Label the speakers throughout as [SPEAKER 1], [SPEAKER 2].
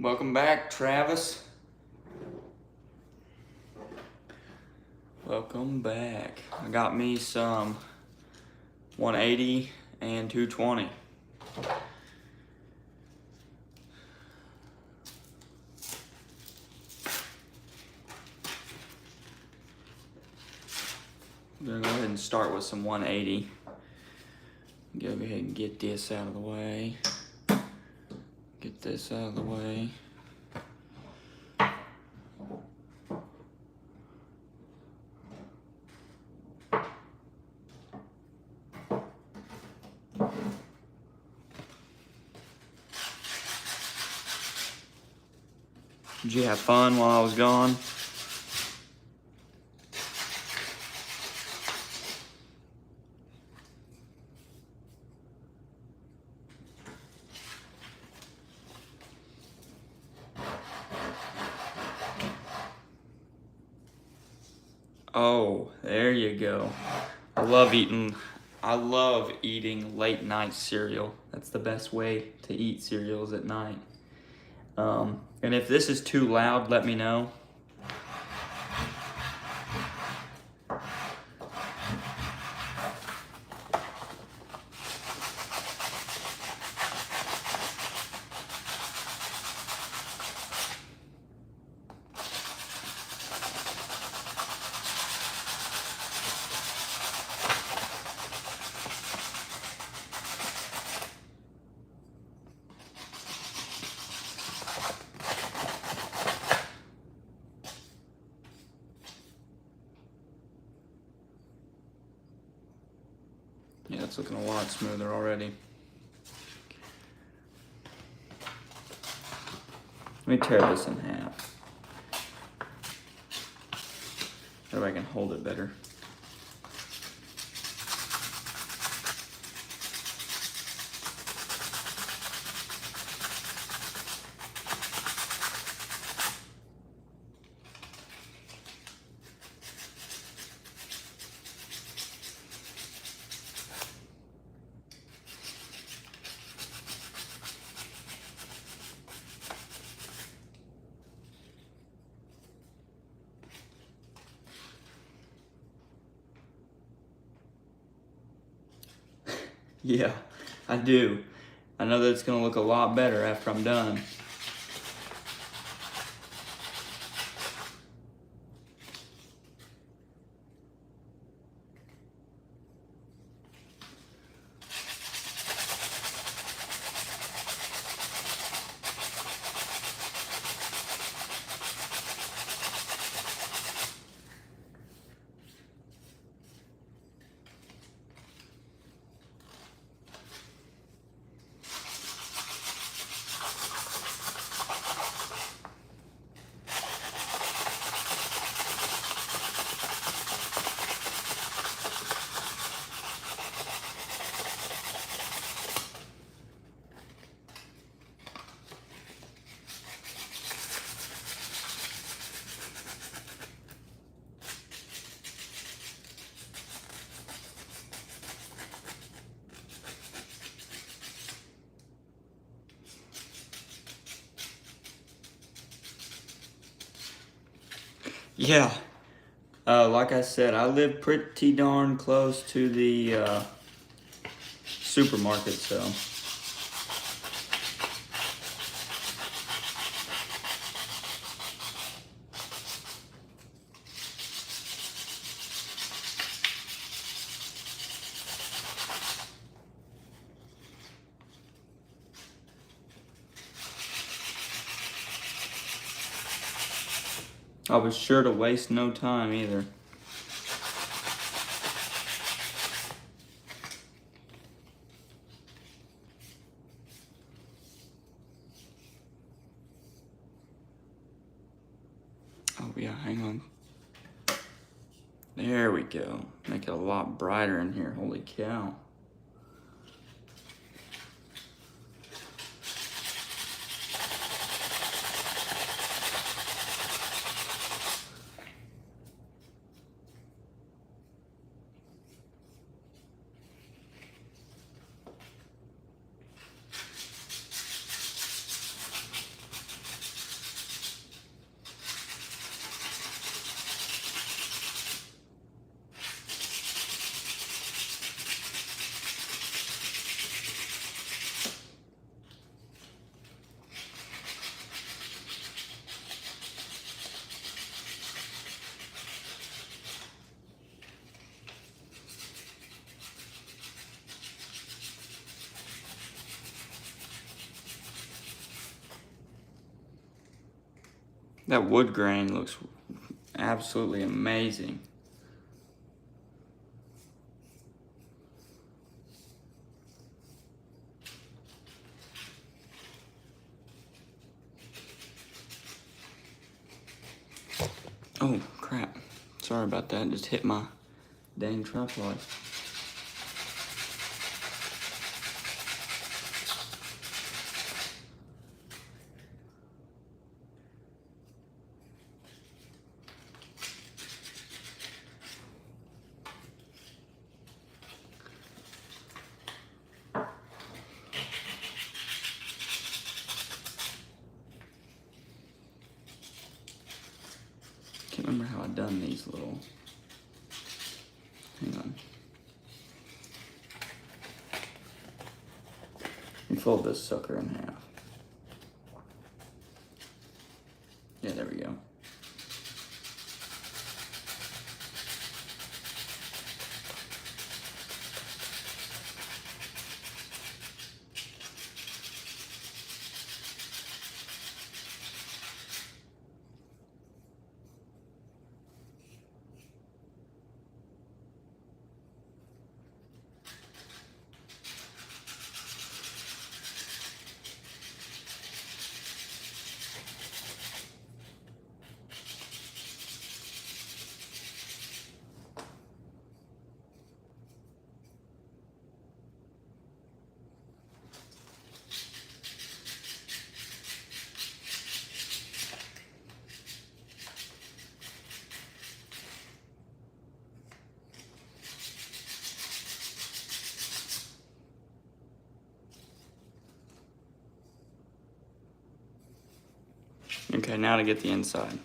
[SPEAKER 1] Welcome back, Travis. Welcome back. I got me some 180 and 220. I'm gonna go ahead and start with some 180. Go ahead and get this out of the way. Get this out of the way. Did you have fun while I was gone? Oh, there you go. I love eating late night cereal. That's the best way to eat cereals at night. And if this is too loud, let me know. Yeah, it's looking a lot smoother already. Let me tear this in half. That way I can hold it better. Yeah, I do. I know that it's gonna look a lot better after I'm done. Yeah, like I said, I live pretty darn close to the supermarket, so. I was sure to waste no time either. Oh yeah, hang on. There we go. Make it a lot brighter in here, holy cow. That wood grain looks absolutely amazing. Oh, crap. Sorry about that. Just hit my dang tripod. Can't remember how I done these little. Hang on. You fold this sucker in half. Yeah, there we go. Okay, now to get the inside.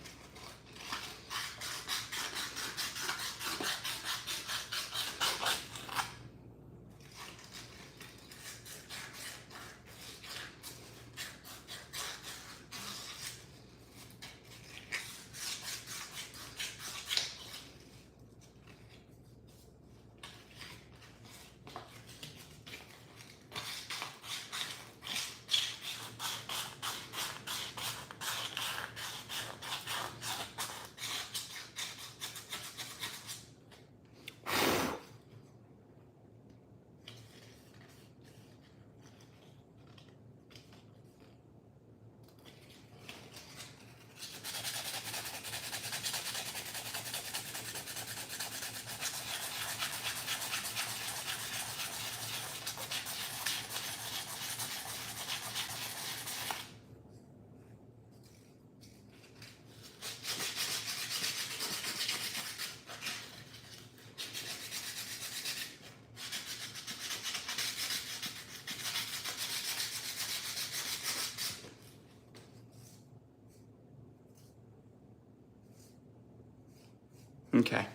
[SPEAKER 1] Okay,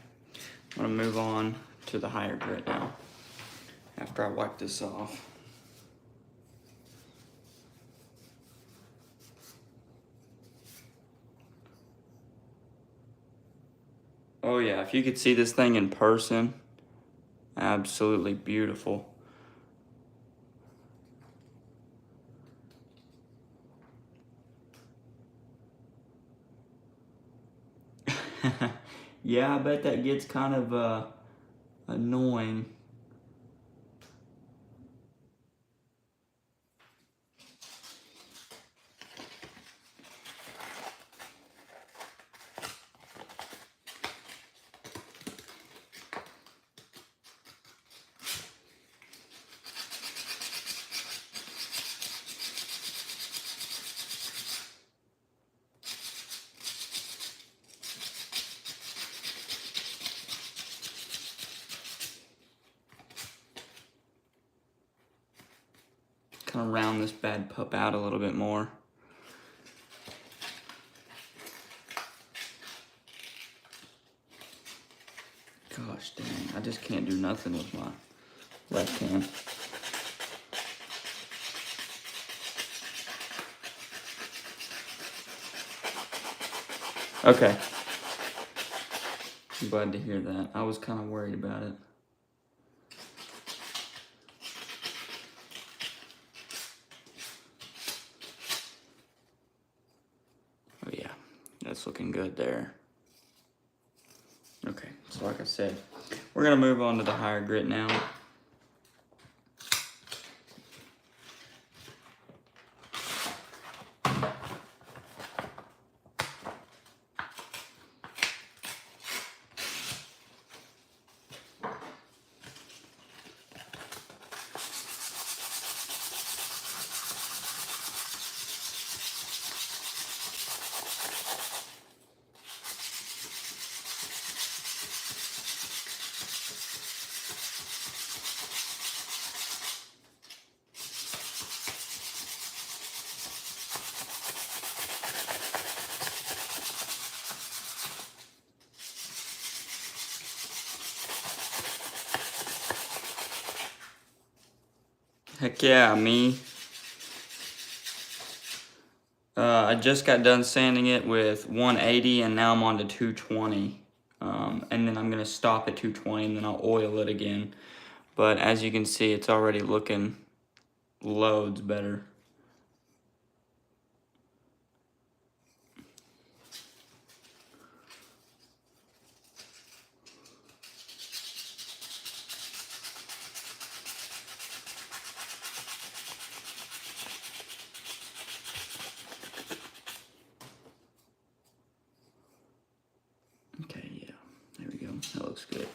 [SPEAKER 1] I'm gonna move on to the higher grit now, after I wipe this off. Oh yeah, if you could see this thing in person, absolutely beautiful. Yeah, I bet that gets kind of annoying. Kind of round this bad pup out a little bit more. Gosh dang, I just can't do nothing with my left hand. Okay. I'm glad to hear that. I was kind of worried about it. Oh yeah, looking good there. Okay, so like I said, we're gonna move on to the higher grit now. Heck yeah, me. I just got done sanding it with 180 and now I'm on to 220. And then I'm gonna stop at 220 and then I'll oil it again. But as you can see, it's already looking loads better. Okay, yeah, there we go, that looks good.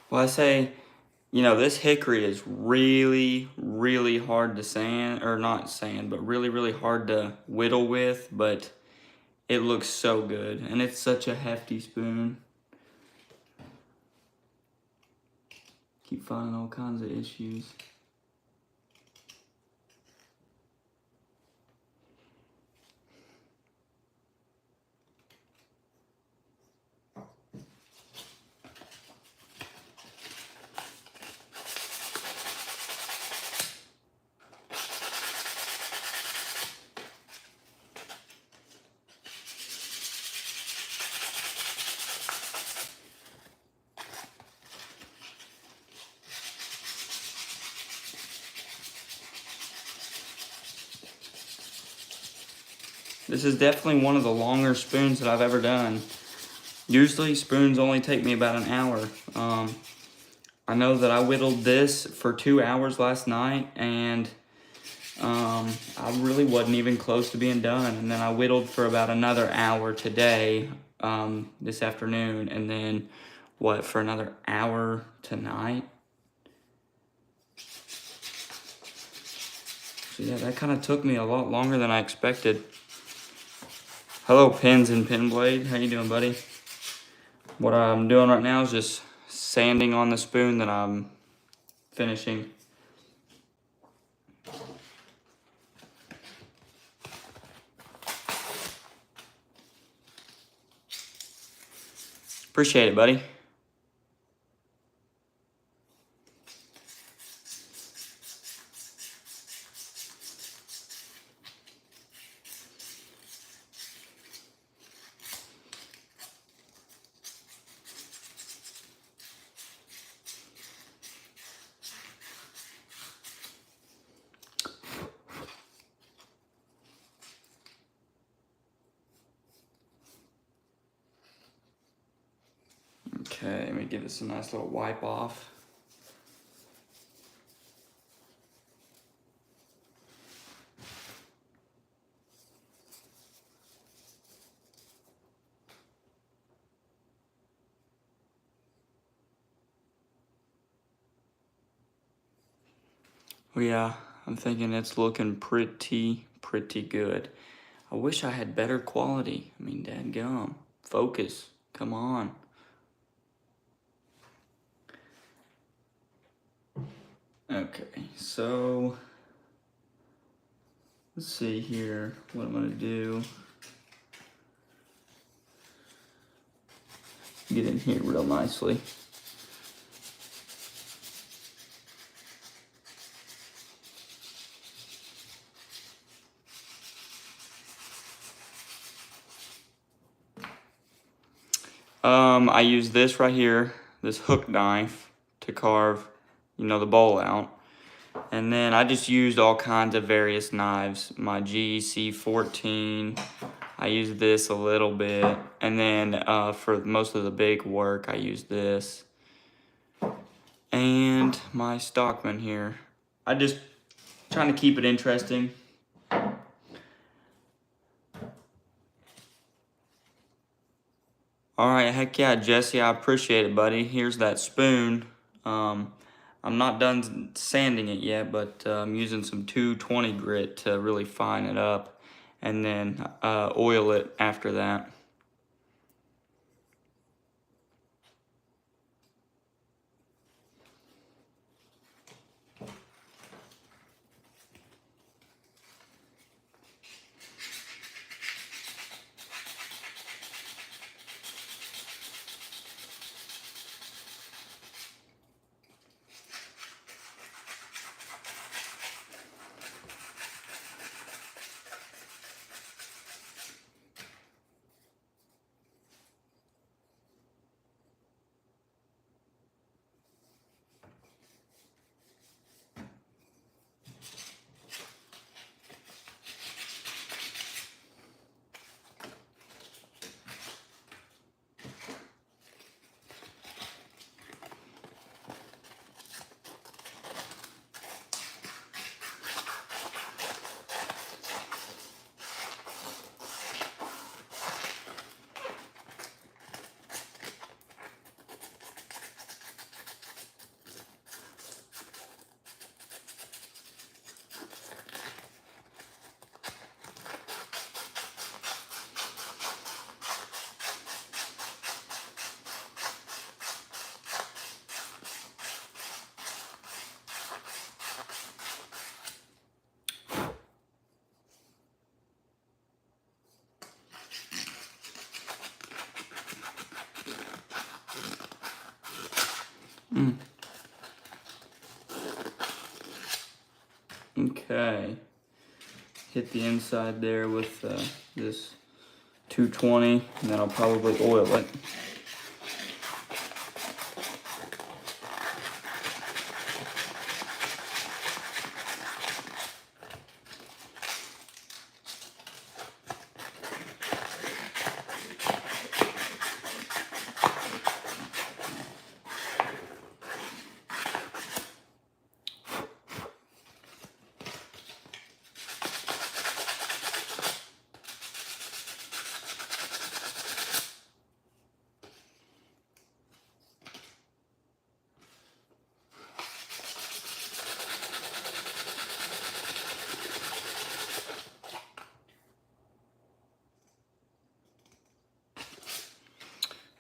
[SPEAKER 1] Well, I say, you know, this hickory is really, really hard to sand, or not sand, but really, really hard to whittle with, but it looks so good, and it's such a hefty spoon. Keep finding all kinds of issues. This is definitely one of the longer spoons that I've ever done. Usually spoons only take me about an hour. I know that I whittled this for 2 hours last night, and I really wasn't even close to being done. And then I whittled for about another hour today, this afternoon, and then what, for another hour tonight? So yeah, that kind of took me a lot longer than I expected. Hello, Pins and Pin Blade. How you doing, buddy? What I'm doing right now is just sanding on the spoon that I'm finishing. Appreciate it, buddy. Okay, let me give this a nice little wipe off. Well, yeah, I'm thinking it's looking pretty good. I wish I had better quality. I mean, dadgum. Focus. Come on. Okay, so let's see here what I'm gonna do. Get in here real nicely. I use this right here, this hook knife, to carve, the bowl out. And then I just used all kinds of various knives. My GC14, I use this a little bit. And then for most of the big work, I use this. And my Stockman here. I just trying to keep it interesting. Alright, heck yeah, Jesse, I appreciate it, buddy. Here's that spoon. I'm not done sanding it yet, but I'm using some 220 grit to really fine it up, and then oil it after that. Okay. Hit the inside there with this 220, and then I'll probably oil it.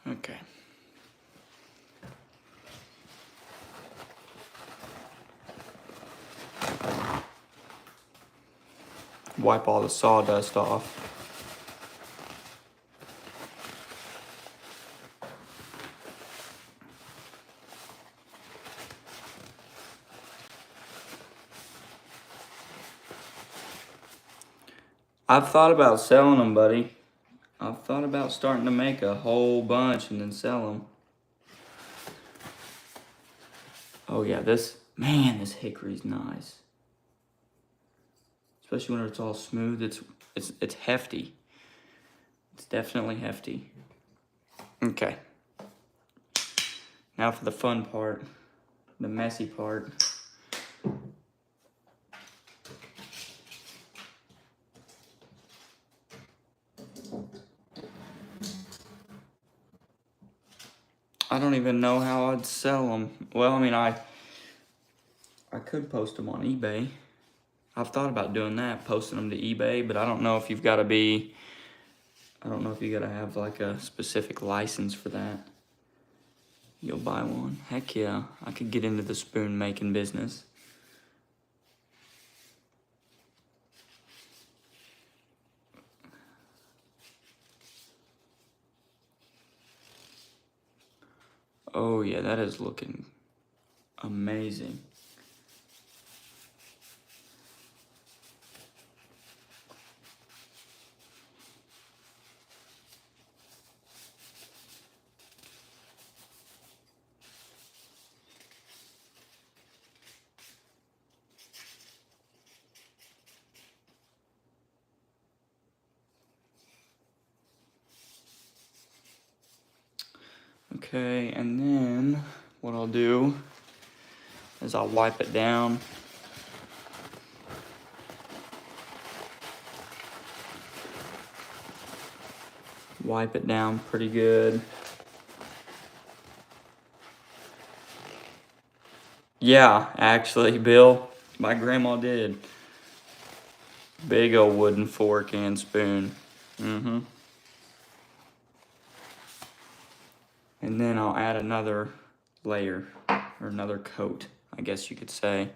[SPEAKER 1] Okay. Wipe all the sawdust off. I've thought about selling them, buddy. I've thought about starting to make a whole bunch and then sell them. Oh yeah, this hickory's nice. Especially when it's all smooth. It's hefty. It's definitely hefty. Okay. Now for the fun part, the messy part. I don't even know how I'd sell them. Well, I mean, I could post them on eBay. I've thought about doing that, posting them to eBay, but I don't know if you've got to be, I don't know if you got to have like a specific license for that. You'll buy one? Heck yeah, I could get into the spoon making business. Oh yeah, that is looking amazing. Okay, and then what I'll do is I'll wipe it down. Wipe it down pretty good. Yeah, actually, Bill, my grandma did. Big old wooden fork and spoon. Mm-hmm. And then I'll add another layer, or another coat, I guess you could say.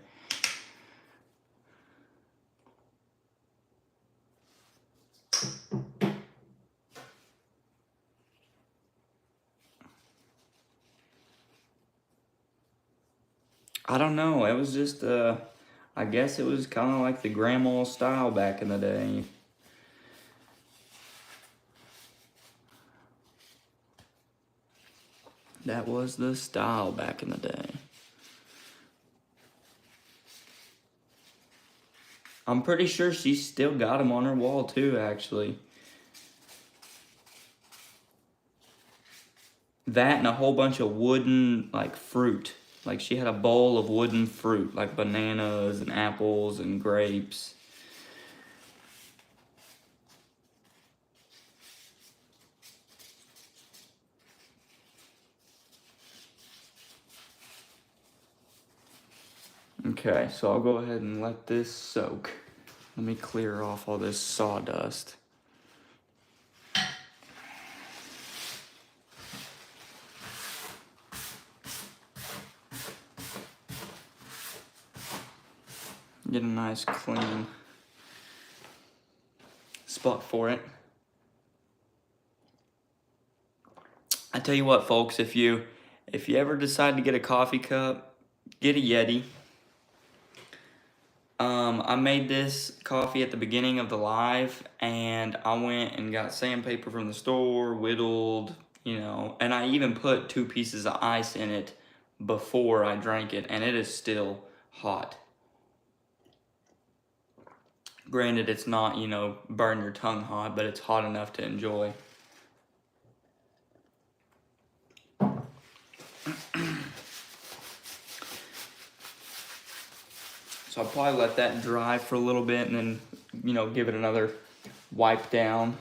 [SPEAKER 1] I don't know, it was just, I guess it was kind of like the grandma style back in the day. That was the style back in the day. I'm pretty sure she's still got them on her wall too, actually. That and a whole bunch of wooden, like, fruit. Like, she had a bowl of wooden fruit, like bananas and apples and grapes. Okay, so I'll go ahead and let this soak. Let me clear off all this sawdust. Get a nice clean spot for it. I tell you what, folks, if you ever decide to get a coffee cup, get a Yeti. I made this coffee at the beginning of the live, and I went and got sandpaper from the store, whittled, you know, and I even put 2 pieces of ice in it before I drank it, and it is still hot. Granted, it's not, you know, burn your tongue hot, but it's hot enough to enjoy. So I'll probably let that dry for a little bit and then, you know, give it another wipe down.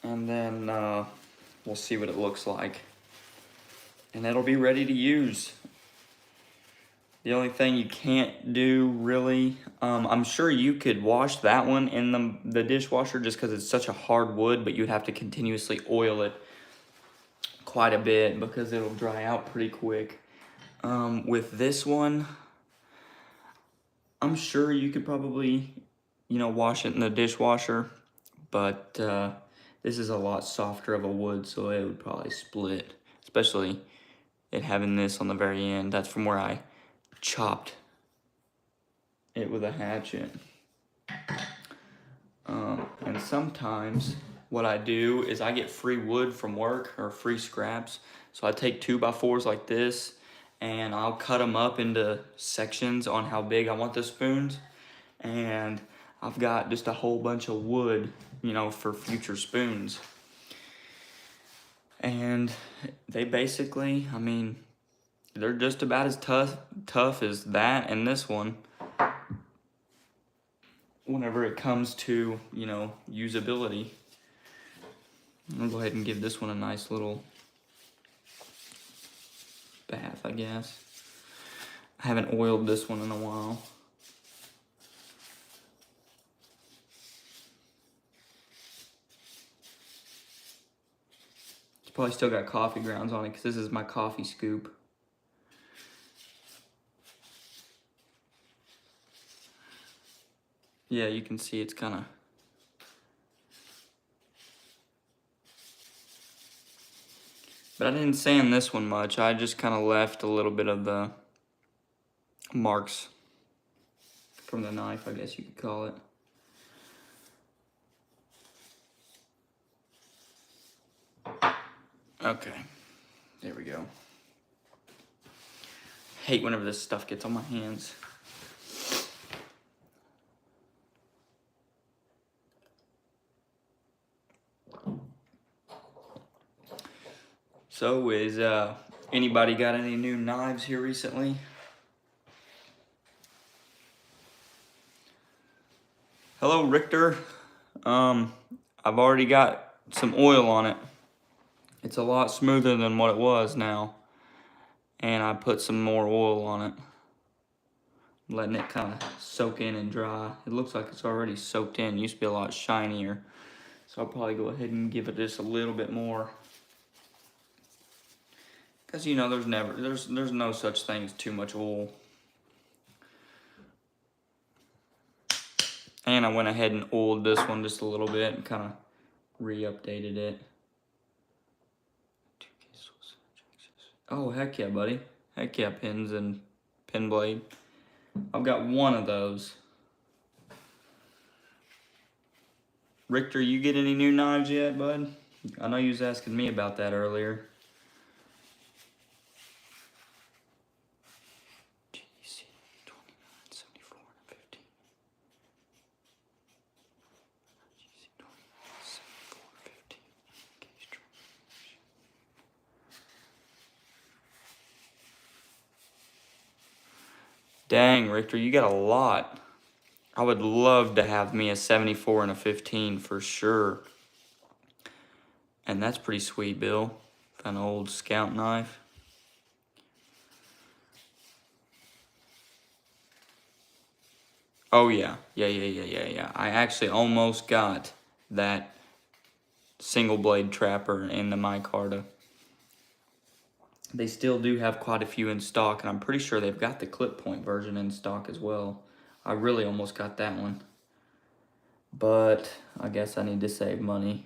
[SPEAKER 1] And then we'll see what it looks like. And it'll be ready to use. The only thing you can't do really, I'm sure you could wash that one in the dishwasher just because it's such a hard wood, but you'd have to continuously oil it quite a bit because it'll dry out pretty quick. With this one, I'm sure you could probably, you know, wash it in the dishwasher, but this is a lot softer of a wood, so it would probably split, especially it having this on the very end. That's from where I chopped it with a hatchet. And sometimes what I do is I get free wood from work or free scraps. So I take 2x4s like this and I'll cut them up into sections on how big I want the spoons. And I've got just a whole bunch of wood, you know, for future spoons. And they basically, I mean, they're just about as tough as that and this one. Whenever it comes to, you know, usability. I'll go ahead and give this one a nice little bath, I guess. I haven't oiled this one in a while. It's probably still got coffee grounds on it because this is my coffee scoop. Yeah, you can see it's kind of... But I didn't sand this one much. I just kind of left a little bit of the marks from the knife, I guess you could call it. Okay, there we go. Hate whenever this stuff gets on my hands. So is anybody got any new knives here recently? Hello, Richter. I've already got some oil on it. It's a lot smoother than what it was now. And I put some more oil on it. Letting it kind of soak in and dry. It looks like it's already soaked in. It used to be a lot shinier. So I'll probably go ahead and give it just a little bit more. Because you know, there's no such thing as too much oil. And I went ahead and oiled this one just a little bit and kind of re-updated it. Oh, heck yeah, buddy. Heck yeah, pins and pin blade. I've got one of those. Richter, you get any new knives yet, bud? I know you was asking me about that earlier. Dang, Richter, you got a lot. I would love to have me a 74 and a 15 for sure. And that's pretty sweet, Bill. An old scout knife. Oh, yeah. Yeah. I actually almost got that single blade trapper in the micarta. They still do have quite a few in stock, and I'm pretty sure they've got the clip point version in stock as well. I really almost got that one. But I guess I need to save money.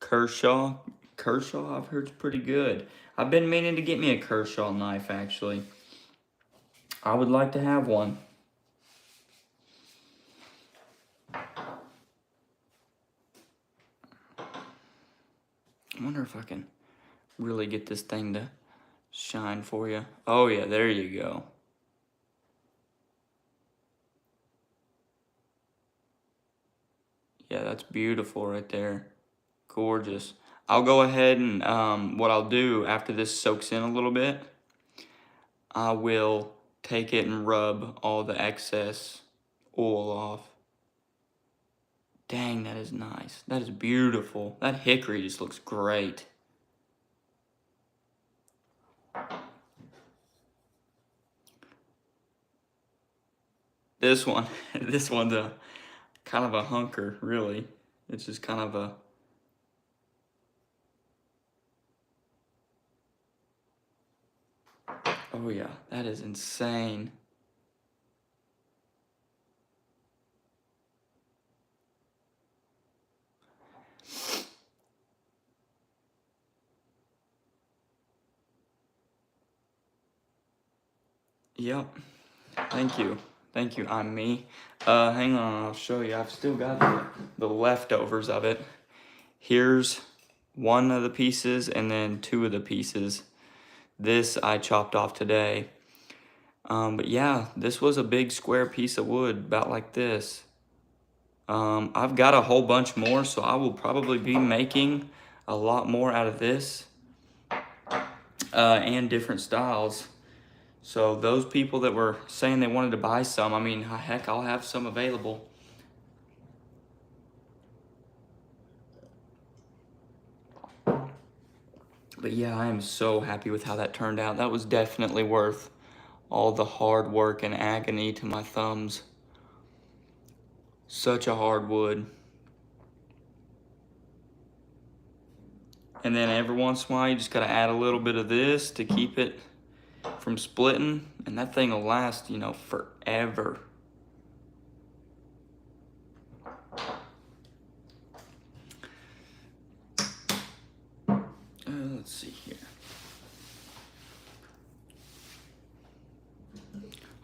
[SPEAKER 1] Kershaw, I've heard is pretty good. I've been meaning to get me a Kershaw knife, actually. I would like to have one. I wonder if I can really get this thing to shine for you. Oh yeah, there you go. Yeah, that's beautiful right there. Gorgeous. I'll go ahead and what I'll do after this soaks in a little bit, I will take it and rub all the excess oil off. Dang, that is nice. That is beautiful. That hickory just looks great. This one, this one's a kind of a hunker, really. It's just kind of a... Oh yeah, that is insane. Yep. Thank you. Thank you. I'm me. Hang on, I'll show you. I've still got the leftovers of it. Here's one of the pieces and then two of the pieces. This I chopped off today. But yeah, this was a big square piece of wood, about like this. I've got a whole bunch more, so I will probably be making a lot more out of this and different styles. So those people that were saying they wanted to buy some, I mean, heck, I'll have some available. But yeah, I am so happy with how that turned out. That was definitely worth all the hard work and agony to my thumbs. Such a hard wood. And then every once in a while, you just gotta add a little bit of this to keep it from splitting, and that thing will last, you know, forever. Let's see here.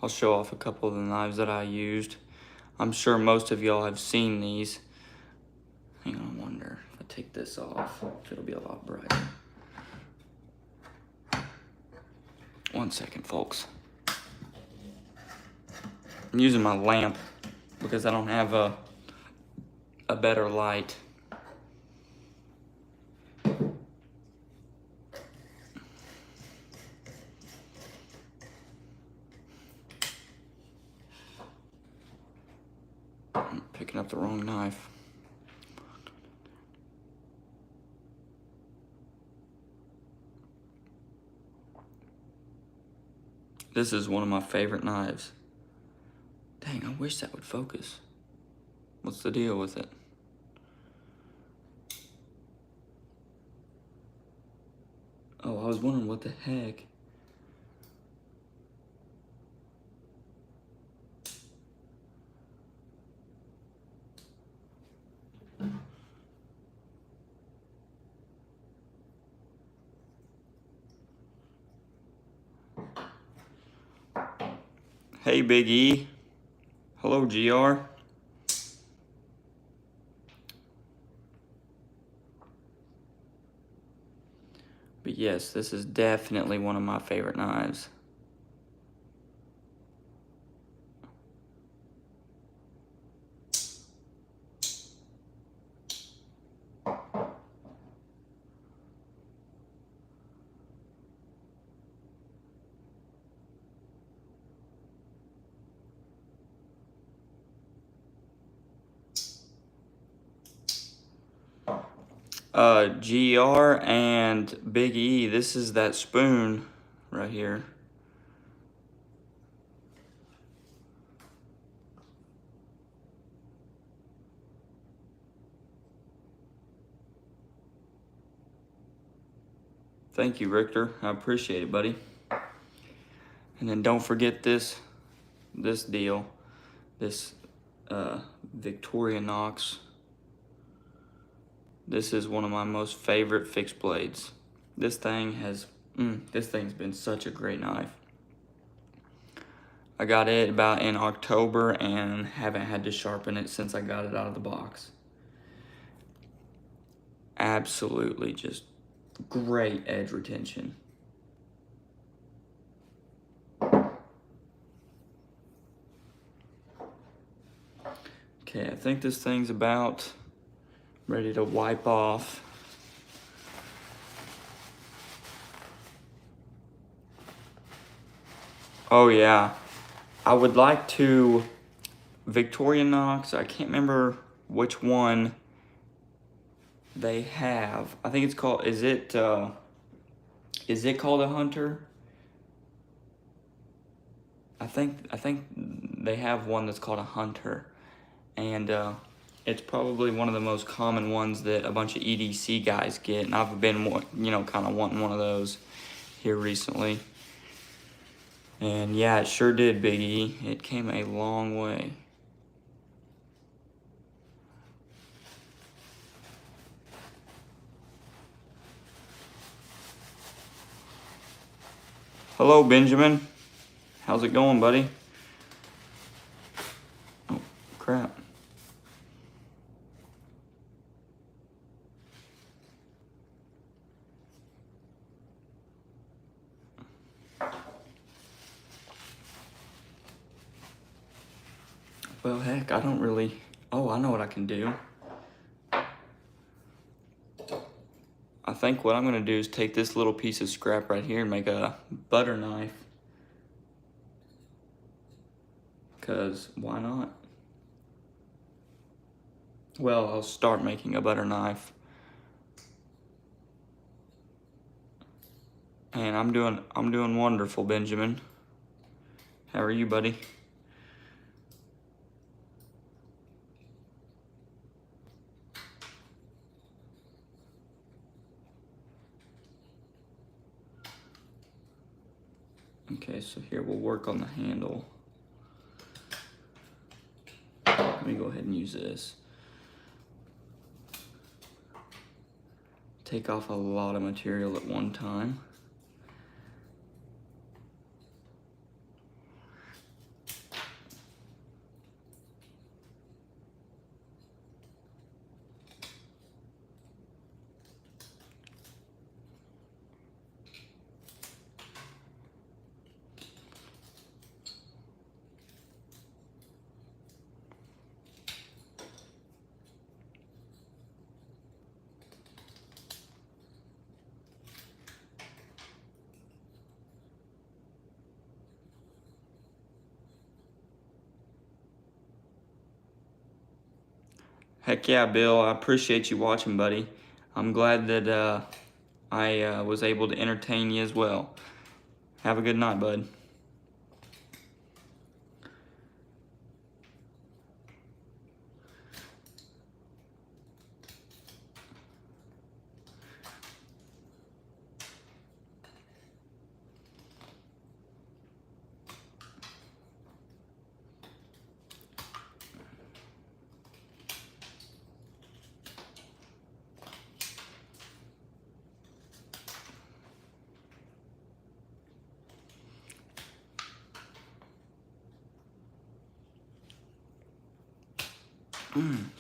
[SPEAKER 1] I'll show off a couple of the knives that I used. I'm sure most of y'all have seen these. Hang on, I wonder if I take this off, if it'll be a lot brighter. One second, folks. I'm using my lamp because I don't have a better light. I'm picking up the wrong knife. This is one of my favorite knives. Dang, I wish that would focus. What's the deal with it? Oh, I was wondering what the heck. Hey, Big E. Hello, GR. But yes, this is definitely one of my favorite knives. GR and Big E, this is that spoon right here. Thank you, Richter. I appreciate it, buddy. And then don't forget this deal, this Victorinox. This is one of my most favorite fixed blades. This thing has, this thing's been such a great knife. I got it about in October and haven't had to sharpen it since I got it out of the box. Absolutely just great edge retention. Okay, I think this thing's about ready to wipe off. Oh yeah, I would like to, Victorinox, I can't remember which one they have. I think it's called, is it called a Hunter? I think they have one that's called a Hunter, and it's probably one of the most common ones that a bunch of EDC guys get, and I've been, you know, kind of wanting one of those here recently. And yeah, it sure did, Big E. It came a long way. Hello, Benjamin. How's it going, buddy? Oh, crap. Well, heck, I don't really Oh, I know what I can do. I think what I'm gonna do is take this little piece of scrap right here and make a butter knife. Cause why not? Well, I'll start making a butter knife. And I'm doing wonderful, Benjamin. How are you, buddy? Okay, so here we'll work on the handle. Let me go ahead and use this. Take off a lot of material at one time. Heck yeah, Bill, I appreciate you watching, buddy. I'm glad that I was able to entertain you as well. Have a good night, bud.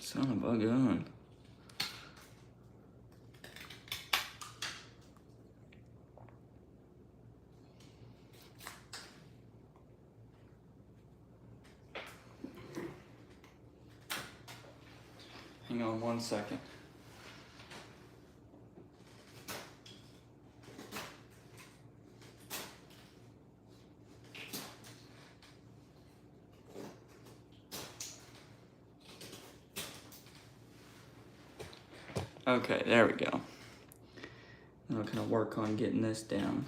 [SPEAKER 1] Son of a gun. Hang on 1 second. Okay, there we go. Now I'm gonna work on getting this down.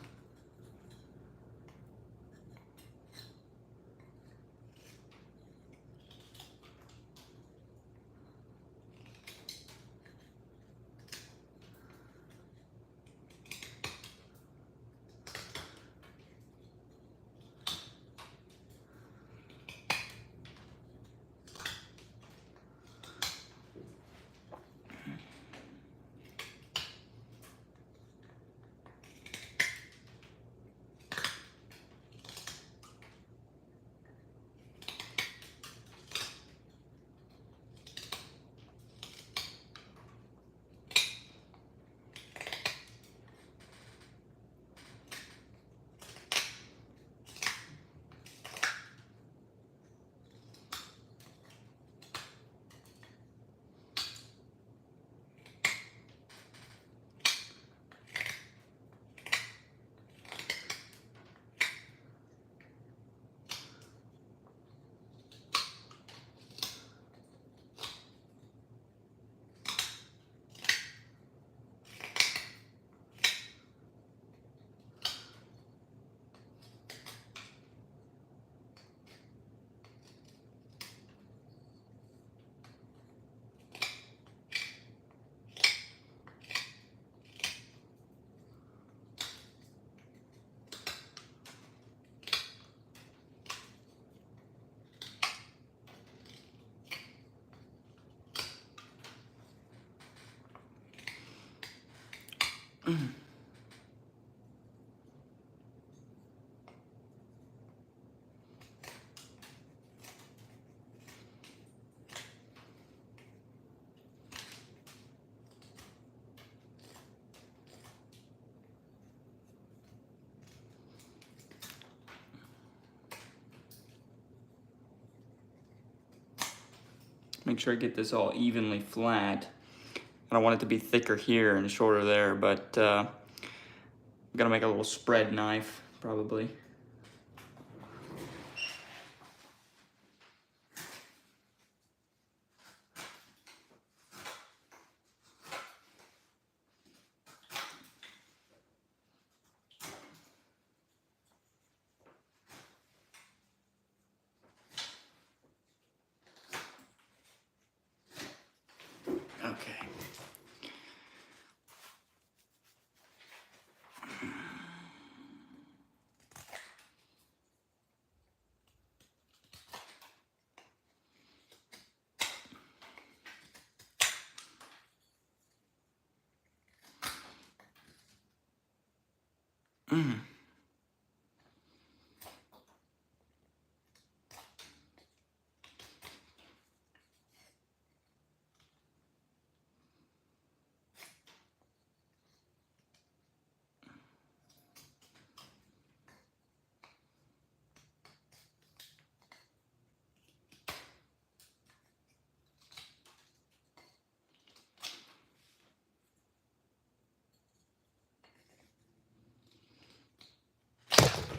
[SPEAKER 1] Make sure I get this all evenly flat. I don't want it to be thicker here and shorter there, but I'm gonna make a little spread knife, probably. Okay.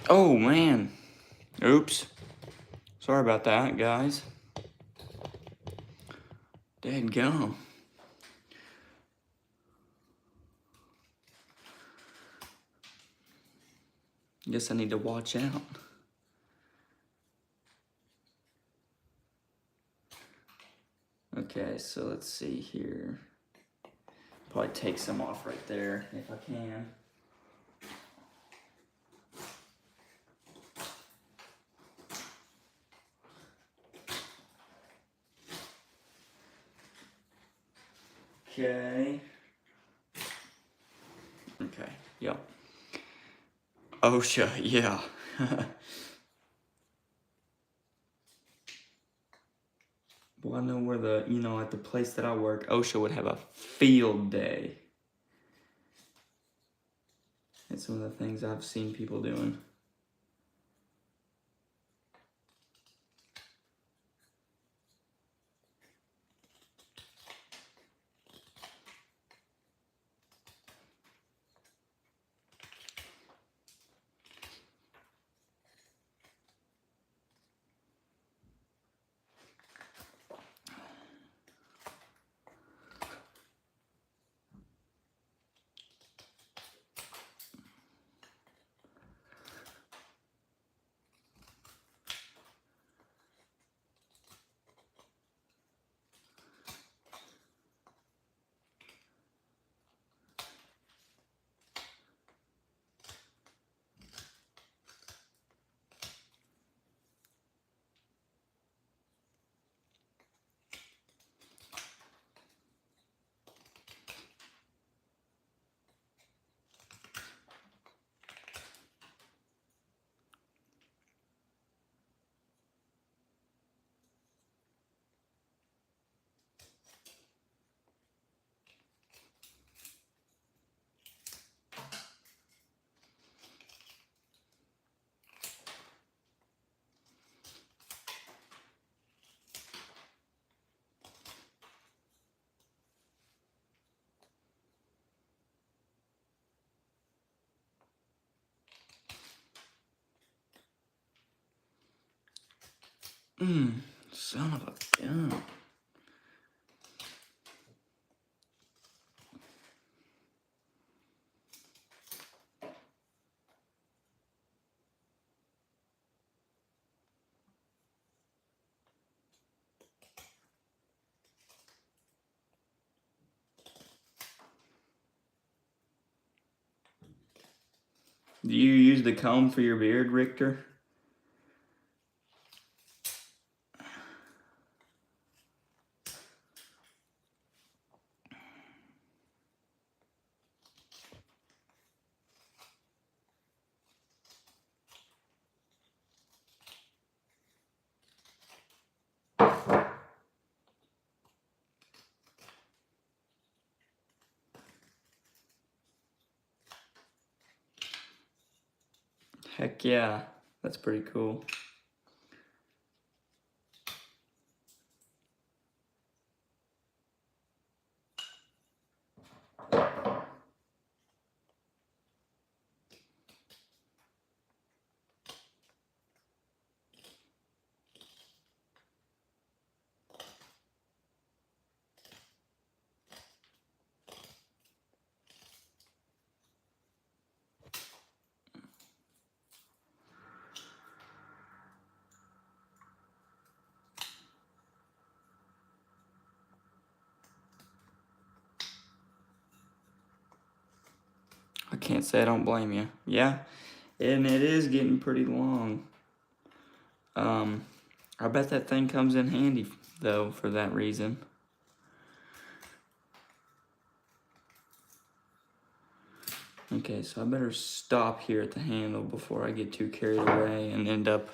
[SPEAKER 1] Oh man. Oops. Sorry about that, guys. Dadgum. Guess I need to watch out. Okay, so let's see here. Probably take some off right there if I can. Okay. Okay, yep. OSHA, yeah. Well, I know where at the place that I work, OSHA would have a field day. It's one of the things I've seen people doing. Son of a gun. Do you use the comb for your beard, Richter? Heck yeah, that's pretty cool. can't say I don't blame you. Yeah, and it is getting pretty long. I bet that thing comes in handy, though, for that reason. Okay, so I better stop here at the handle before I get too carried away and end up...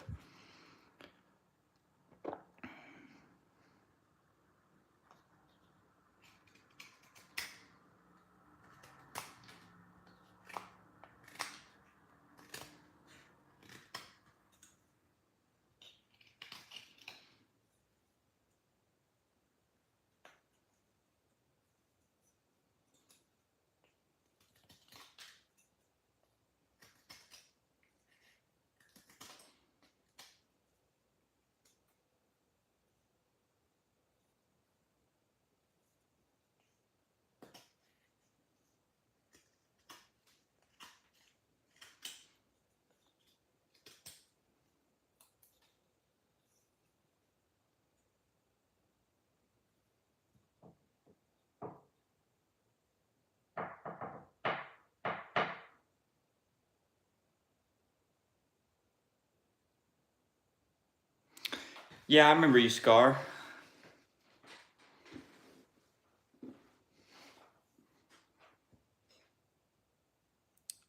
[SPEAKER 1] Yeah, I remember you, Scar.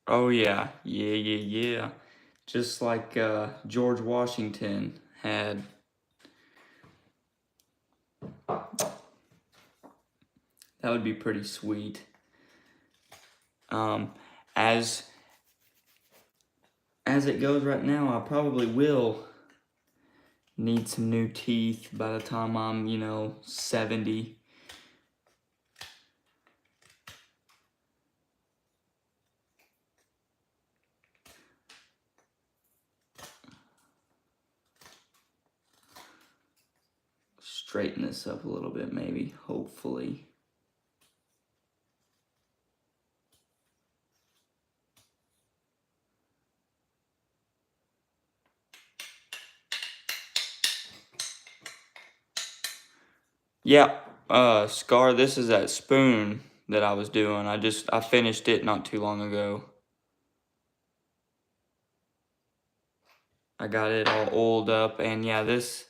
[SPEAKER 1] Oh, yeah. Yeah. Just like George Washington had. That would be pretty sweet. As it goes right now, I probably will need some new teeth by the time I'm, 70. Straighten this up a little bit, maybe, hopefully. Yeah, Scar, this is that spoon that I was doing. I finished it not too long ago. I got it all oiled up, and yeah, this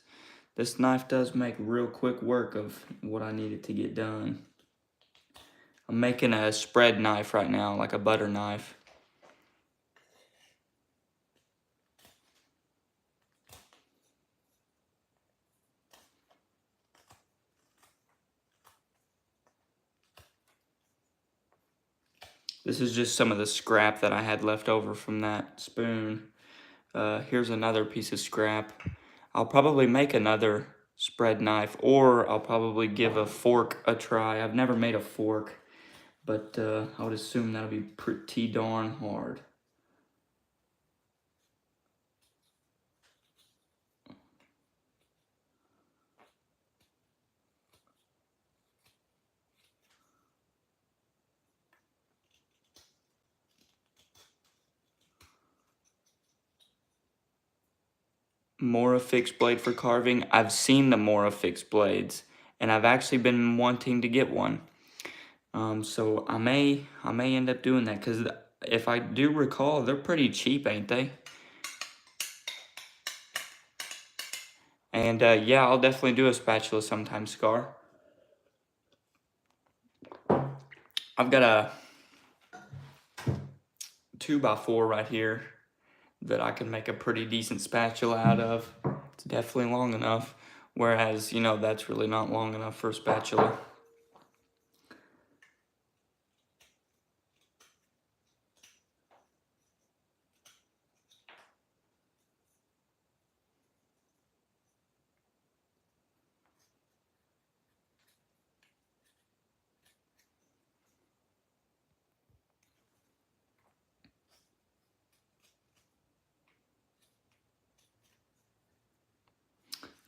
[SPEAKER 1] knife does make real quick work of what I needed to get done. I'm making a spread knife right now, like a butter knife. This is just some of the scrap that I had left over from that spoon. Here's another piece of scrap. I'll probably make another spread knife, or I'll probably give a fork a try. I've never made a fork, but I would assume that'll be pretty darn hard. Mora fixed blade for carving. I've seen the Mora fixed blades, and I've actually been wanting to get one. So I may end up doing that, because if I do recall, they're pretty cheap, ain't they? And yeah, I'll definitely do a spatula sometime, Scar. I've got a 2x4 right here that I can make a pretty decent spatula out of. It's definitely long enough, whereas, that's really not long enough for a spatula.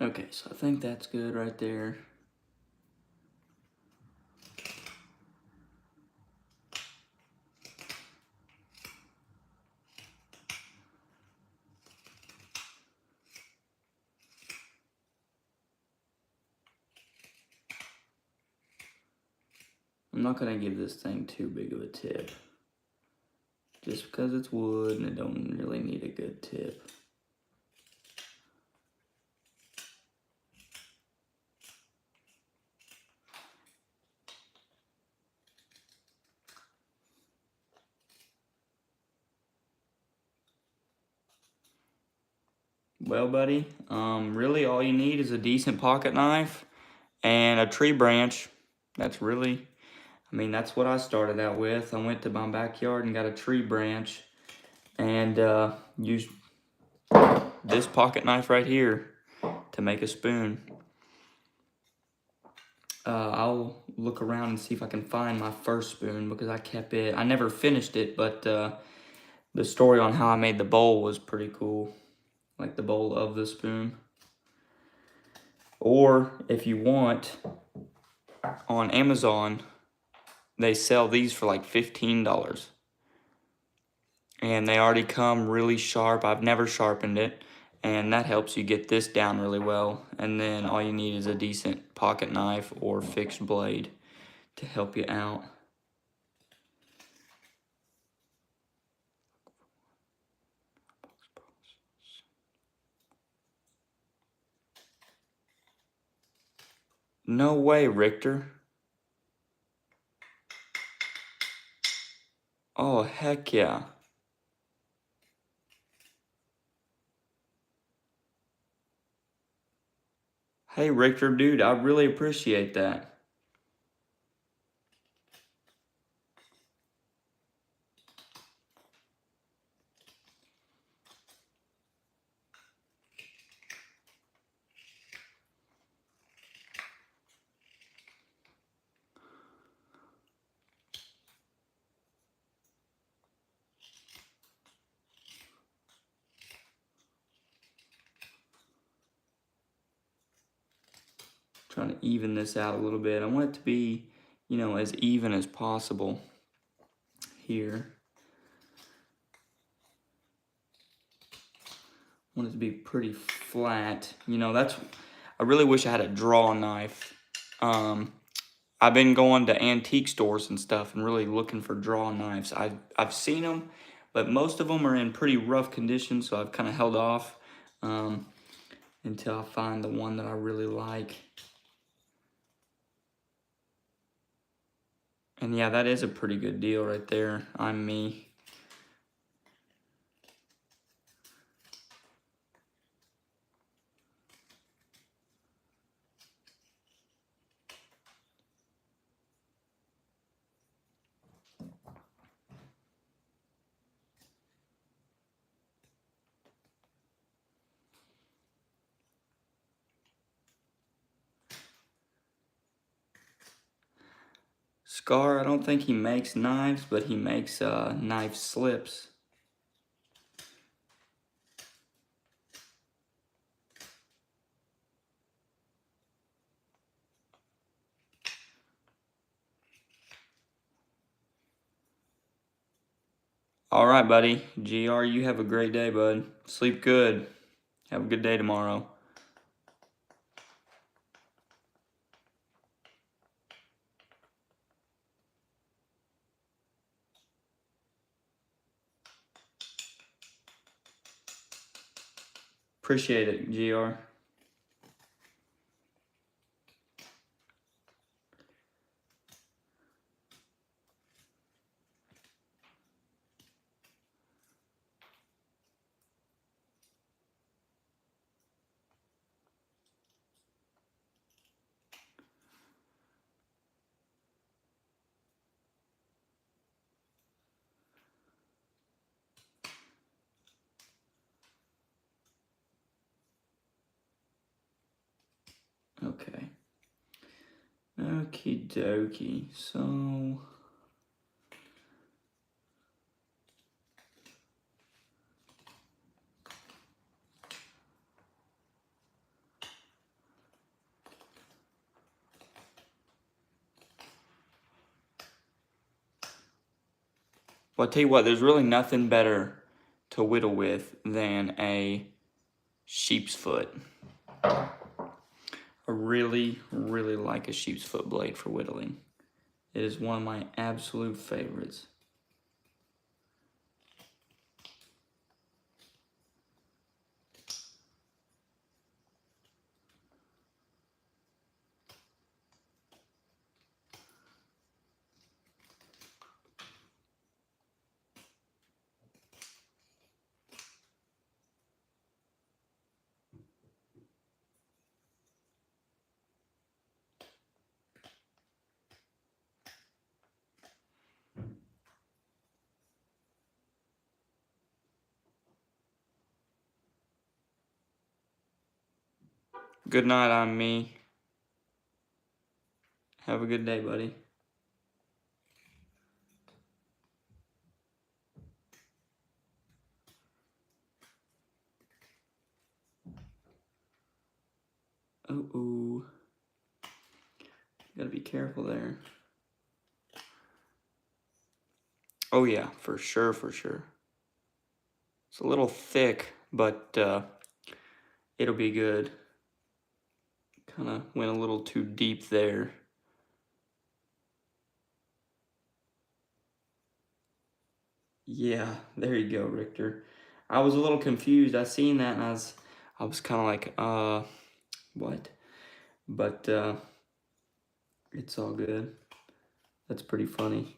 [SPEAKER 1] Okay, so I think that's good right there. I'm not gonna give this thing too big of a tip. just because it's wood and it don't really need a good tip. Well, buddy, really all you need is a decent pocket knife and a tree branch. That's really, I mean, that's what I started out with. I went to my backyard and got a tree branch and used this pocket knife right here to make a spoon. I'll look around and see if I can find my first spoon because I kept it. I never finished it, but the story on how I made the bowl was pretty cool. Like the bowl of the spoon. Or if you want, on Amazon, they sell these for like $15. And they already come really sharp. I've never sharpened it. And that helps you get this down really well. And then all you need is a decent pocket knife or fixed blade to help you out. No way, Richter. Oh, heck yeah. Hey, Richter, dude, I really appreciate that. Trying to even this out a little bit. I want it to be, you know, as even as possible here. I want it to be pretty flat. You know, that's, I really wish I had a draw knife. I've been going to antique stores and stuff and really looking for draw knives. I've seen them, but most of them are in pretty rough condition, so I've kind of held off until I find the one that I really like. And yeah, that is a pretty good deal right there. I'm me. Scar, I don't think he makes knives, but he makes knife slips. All right, buddy. GR, you have a great day, bud. Sleep good. Have a good day tomorrow. Appreciate it, GR. Okay. Okie dokie. So... Well, I'll tell you what, there's really nothing better to whittle with than a sheep's foot. I really, really like a sheep's foot blade for whittling. It is one of my absolute favorites. Good night on me. Have a good day, buddy. Uh-oh. Gotta be careful there. Oh yeah, for sure, for sure. It's a little thick, but it'll be good. Kind of went a little too deep there. Yeah, there you go, Richter. I was a little confused. I seen that and I was kind of like, what? But it's all good. That's pretty funny.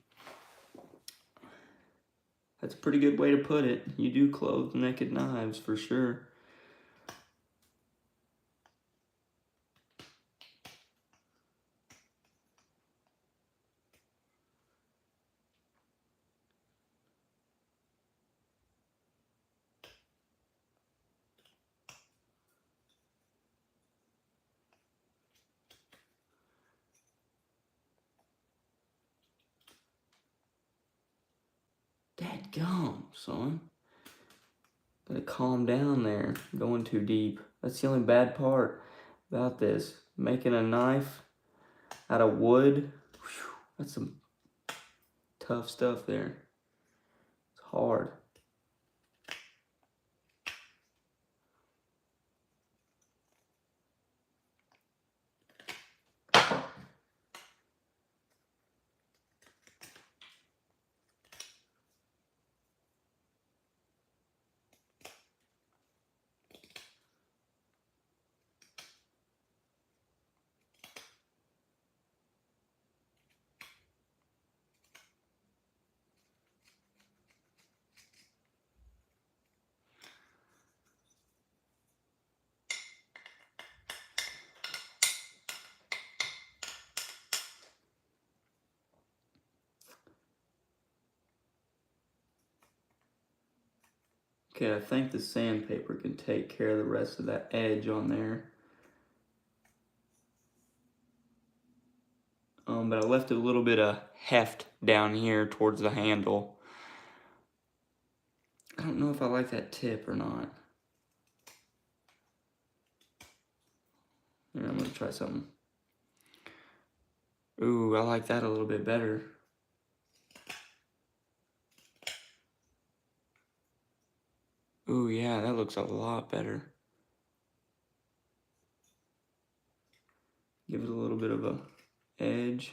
[SPEAKER 1] That's a pretty good way to put it. You do clothe naked knives for sure. Dadgum, son. Gotta calm down there. Going too deep. That's the only bad part about this. Making a knife out of wood. Whew, that's some tough stuff there. It's hard. Okay, I think the sandpaper can take care of the rest of that edge on there. But I left a little bit of heft down here towards the handle. I don't know if I like that tip or not. Here, I'm gonna try something. Ooh, I like that a little bit better. Ooh, yeah, that looks a lot better. Give it a little bit of a edge.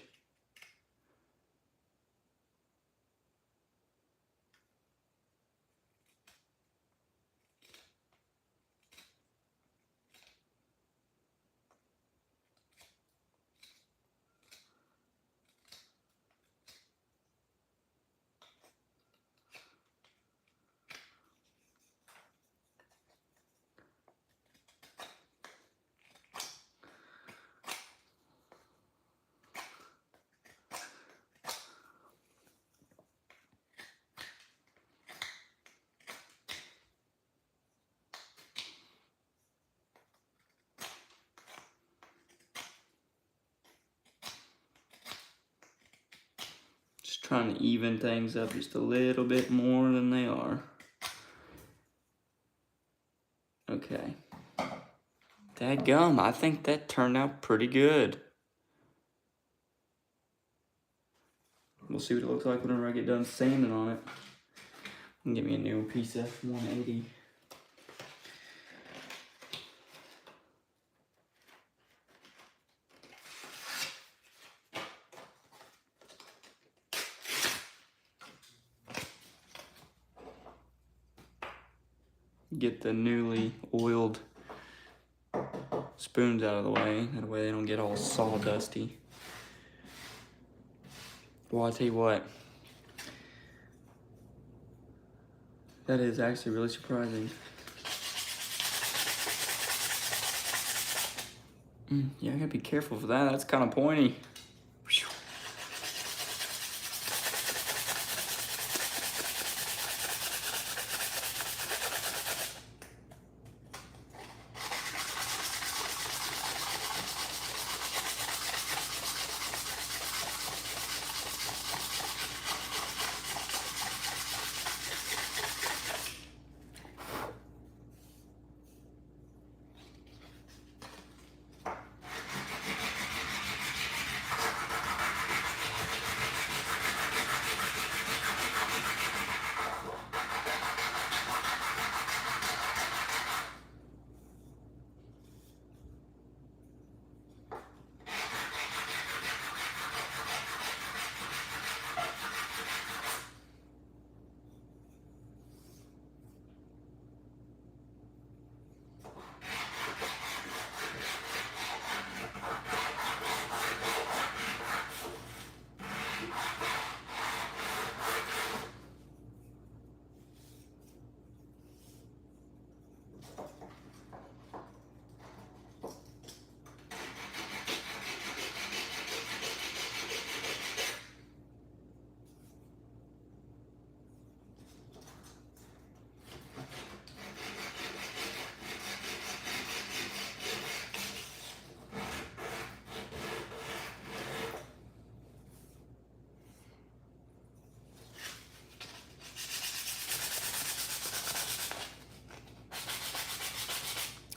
[SPEAKER 1] Just trying to even things up just a little bit more than they are. Okay. Dadgum, I think that turned out pretty good. We'll see what it looks like whenever I get done sanding on it. And get me a new piece of 180. Get the newly oiled spoons out of the way. That way they don't get all sawdusty. Well, I'll tell you what. That is actually really surprising. Yeah, I gotta be careful for that. That's kind of pointy.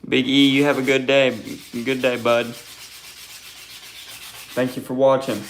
[SPEAKER 1] Big E, you have a good day. Good day, bud. Thank you for watching.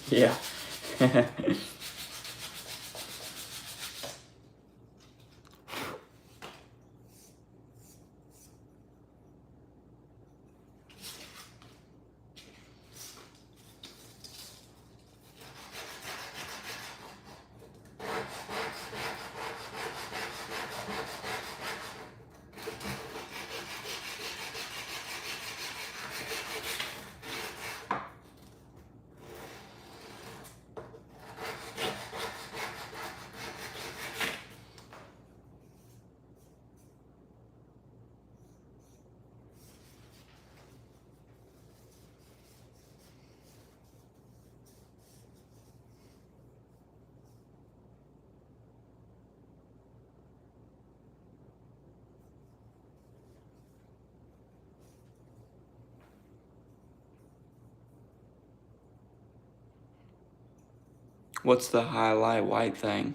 [SPEAKER 1] Yeah. What's the highlight white thing?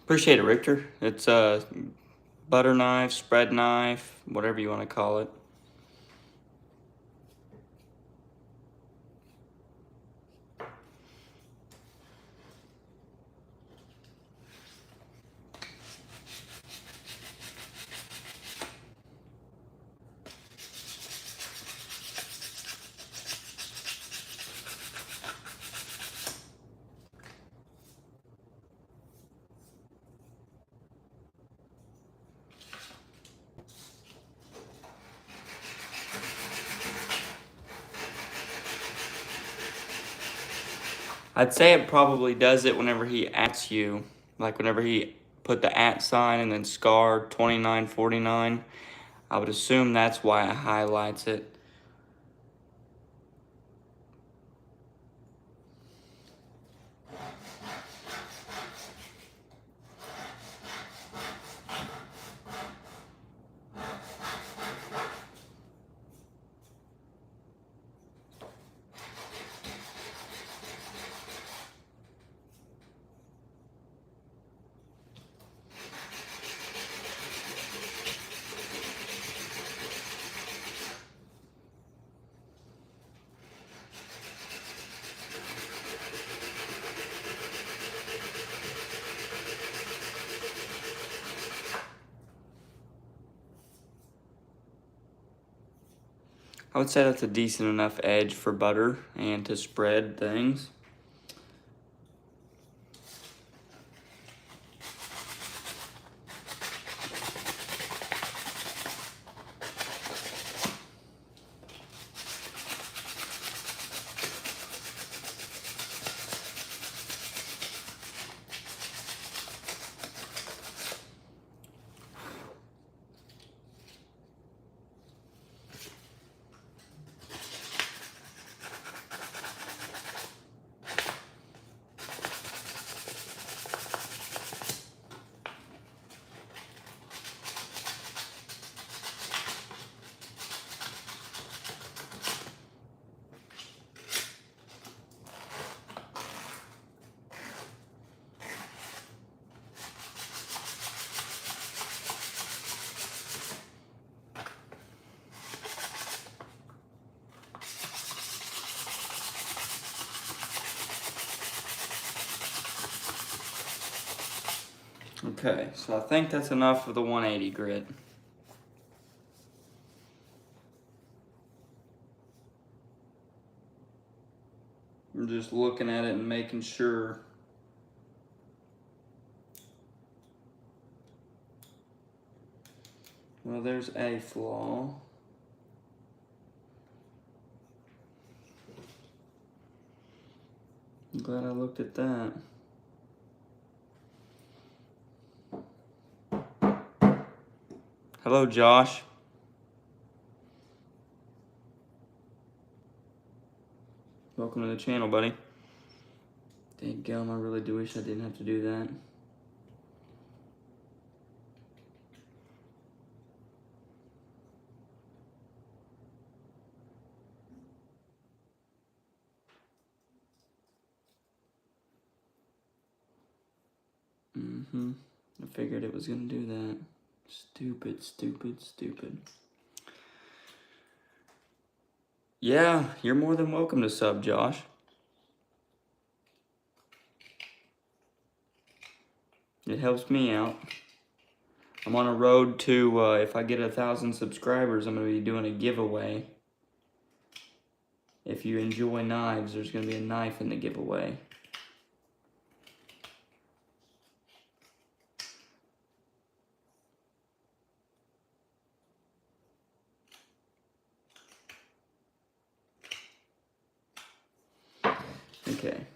[SPEAKER 1] Appreciate it, Richter. It's a butter knife, spread knife, whatever you want to call it. I'd say it probably does it whenever he ats you, like whenever he put the @ sign and then scar 2949. I would assume that's why it highlights it. I would say that's a decent enough edge for butter and to spread things. Okay, so I think that's enough of the 180 grit. I'm just looking at it and making sure. Well, there's a flaw. I'm glad I looked at that. Hello, Josh. Welcome to the channel, buddy. Dadgum, I really do wish I didn't have to do that. I figured it was gonna do that. Stupid, stupid, stupid. Yeah, you're more than welcome to sub, Josh. It helps me out. I'm on a road to, if I get 1,000 subscribers, I'm gonna be doing a giveaway. If you enjoy knives, there's gonna be a knife in the giveaway. Okay.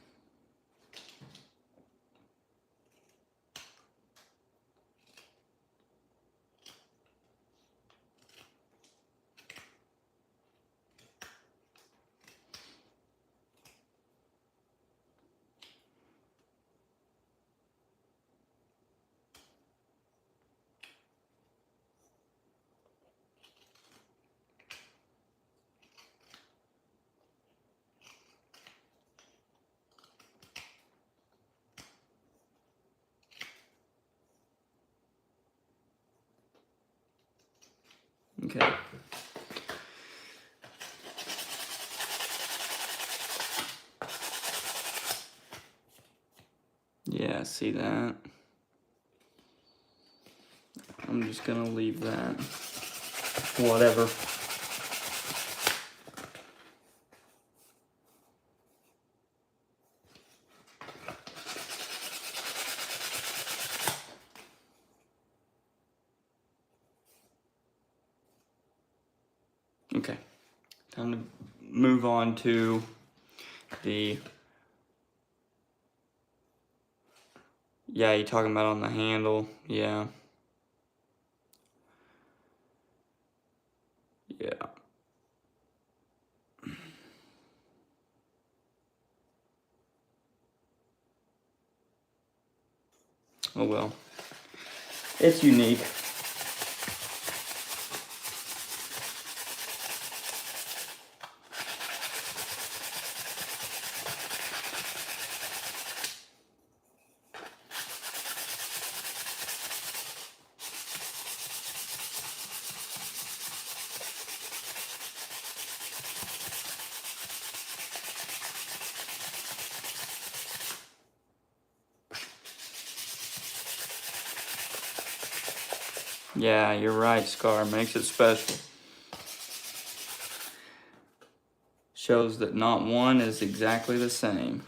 [SPEAKER 1] Okay. Yeah, see that? I'm just gonna leave that. Whatever. Okay. Time to move on to the... Yeah, you're talking about on the handle. Yeah. Yeah. Oh well. It's unique. Yeah, you're right, Scar. Makes it special. Shows that not one is exactly the same.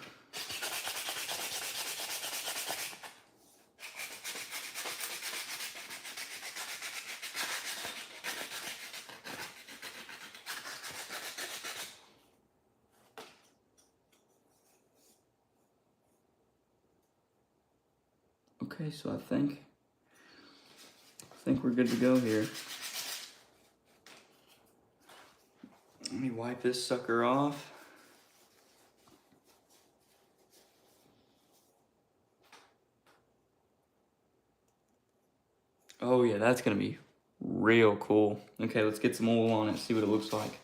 [SPEAKER 1] Okay, so I think we're good to go here. Let me wipe this sucker off. Oh yeah, that's gonna be real cool. Okay, let's get some oil on it, see what it looks like.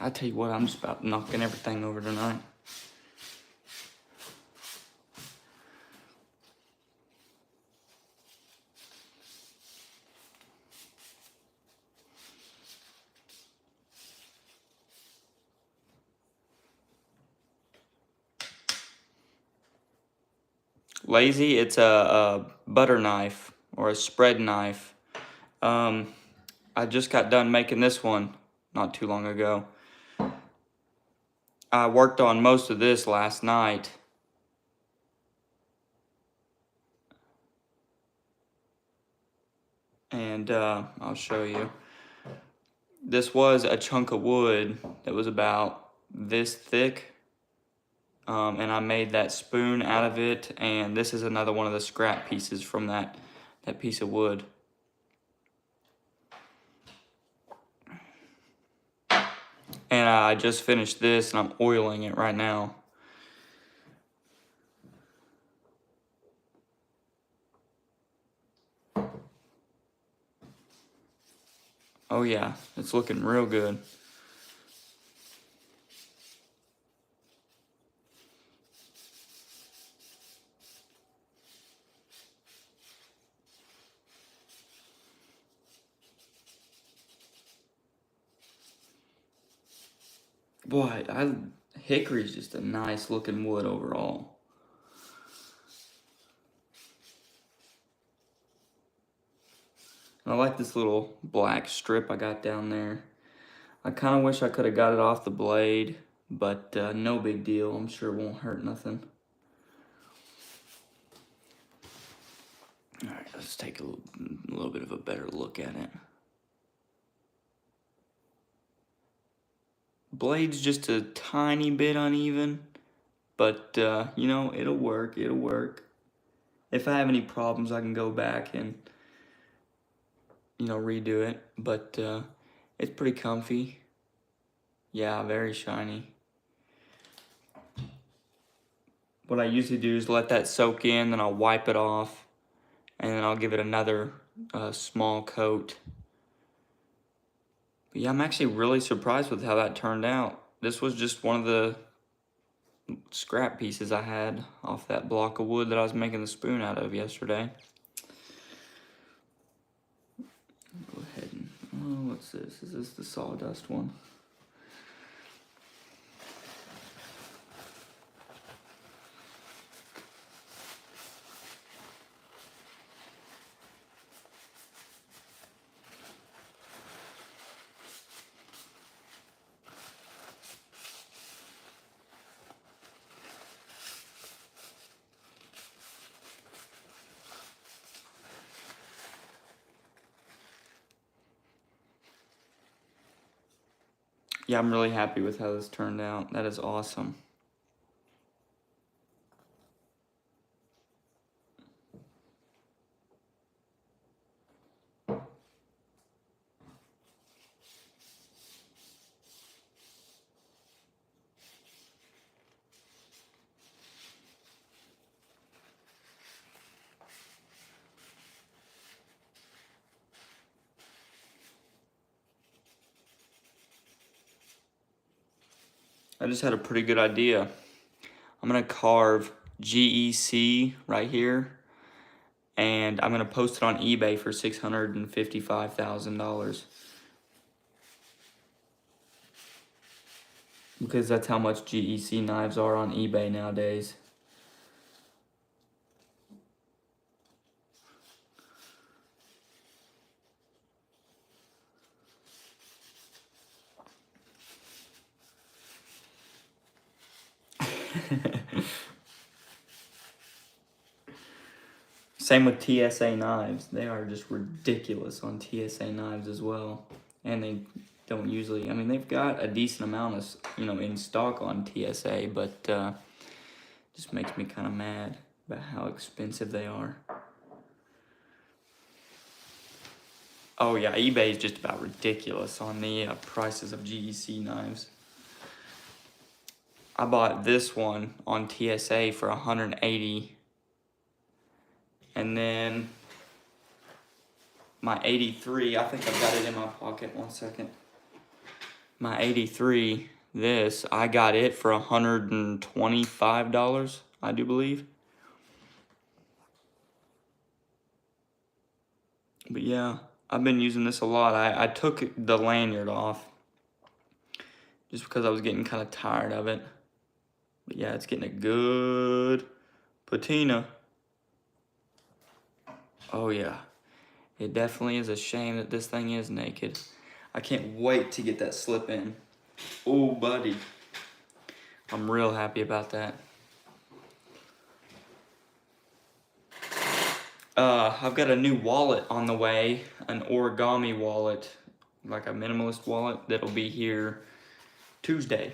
[SPEAKER 1] I tell you what, I'm just about knocking everything over tonight. Lazy, it's a butter knife or a spread knife. I just got done making this one not too long ago. I worked on most of this last night. And I'll show you. This was a chunk of wood that was about this thick. And I made that spoon out of it. And this is another one of the scrap pieces from that piece of wood. And I just finished this and I'm oiling it right now. Oh yeah, it's looking real good. Boy, hickory's just a nice looking wood overall. I like this little black strip I got down there. I kind of wish I could have got it off the blade, but no big deal. I'm sure it won't hurt nothing. All right, let's take a little bit of a better look at it. Blade's just a tiny bit uneven, but you know, it'll work. If I have any problems, I can go back and, you know, redo it, but it's pretty comfy. Yeah, very shiny. What I usually do is let that soak in, then I'll wipe it off, and then I'll give it another small coat. But yeah, I'm actually really surprised with how that turned out. This was just one of the scrap pieces I had off that block of wood that I was making the spoon out of yesterday. Go ahead and, oh, what's this? Is this the sawdust one? Yeah, I'm really happy with how this turned out. That is awesome. I just had a pretty good idea. I'm gonna carve GEC right here, and I'm gonna post it on eBay for $655,000. Because that's how much GEC knives are on eBay nowadays. Same with TSA knives. They are just ridiculous on TSA knives as well. And they don't usually, I mean, they've got a decent amount of, in stock on TSA, but just makes me kind of mad about how expensive they are. Oh yeah, eBay is just about ridiculous on the prices of GEC knives. I bought this one on TSA for $180, and then my 83, I think I've got it in my pocket, one second. My 83, this, I got it for $125, I do believe. But yeah, I've been using this a lot. I took the lanyard off just because I was getting kind of tired of it. But yeah, it's getting a good patina. Oh yeah, it definitely is a shame that this thing is naked. I can't wait to get that slip in. Oh buddy, I'm real happy about that. I've got a new wallet on the way, an origami wallet, like a minimalist wallet that'll be here Tuesday.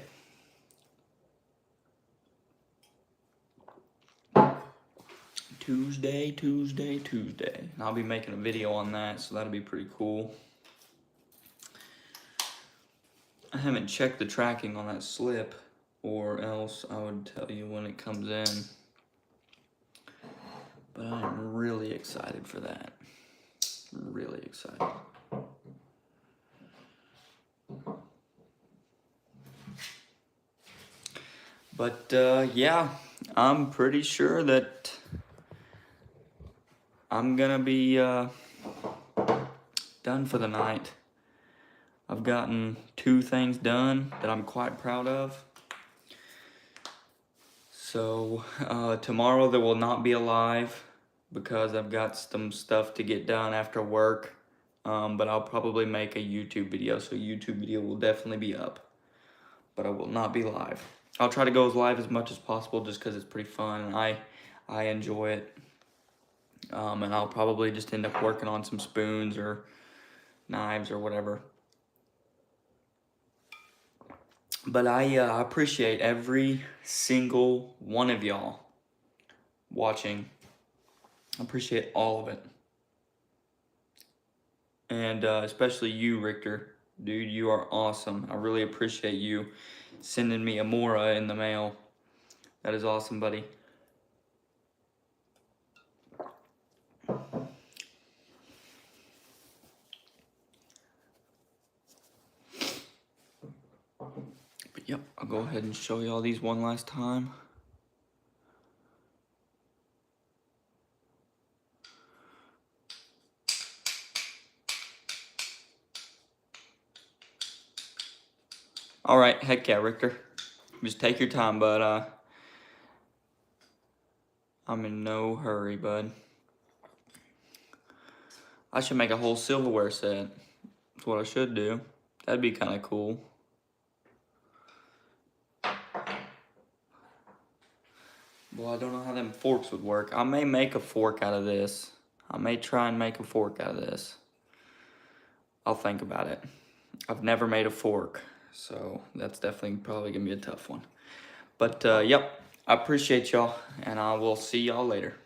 [SPEAKER 1] Tuesday. And I'll be making a video on that, so that'll be pretty cool. I haven't checked the tracking on that slip, or else I would tell you when it comes in. But I'm really excited for that. Really excited. But yeah, I'm pretty sure that I'm gonna be done for the night. I've gotten 2 things done that I'm quite proud of. So tomorrow there will not be a live because I've got some stuff to get done after work. But I'll probably make a YouTube video, so YouTube video will definitely be up. But I will not be live. I'll try to go as live as much as possible just because it's pretty fun and I enjoy it. And I'll probably just end up working on some spoons or knives or whatever. But I appreciate every single one of y'all watching. I appreciate all of it. And especially you, Richter. Dude, you are awesome. I really appreciate you sending me a Mora in the mail. That is awesome, buddy. But Yep, I'll go ahead and show you all these one last time. All right, heck yeah, Richter. Just take your time, bud. I'm in no hurry, bud. I should make a whole silverware set. That's what I should do. That'd be kind of cool. Well, I don't know how them forks would work. I may make a fork out of this. I may try and make a fork out of this. I'll think about it. I've never made a fork, so that's definitely probably gonna be a tough one. But yep, I appreciate y'all, and I will see y'all later.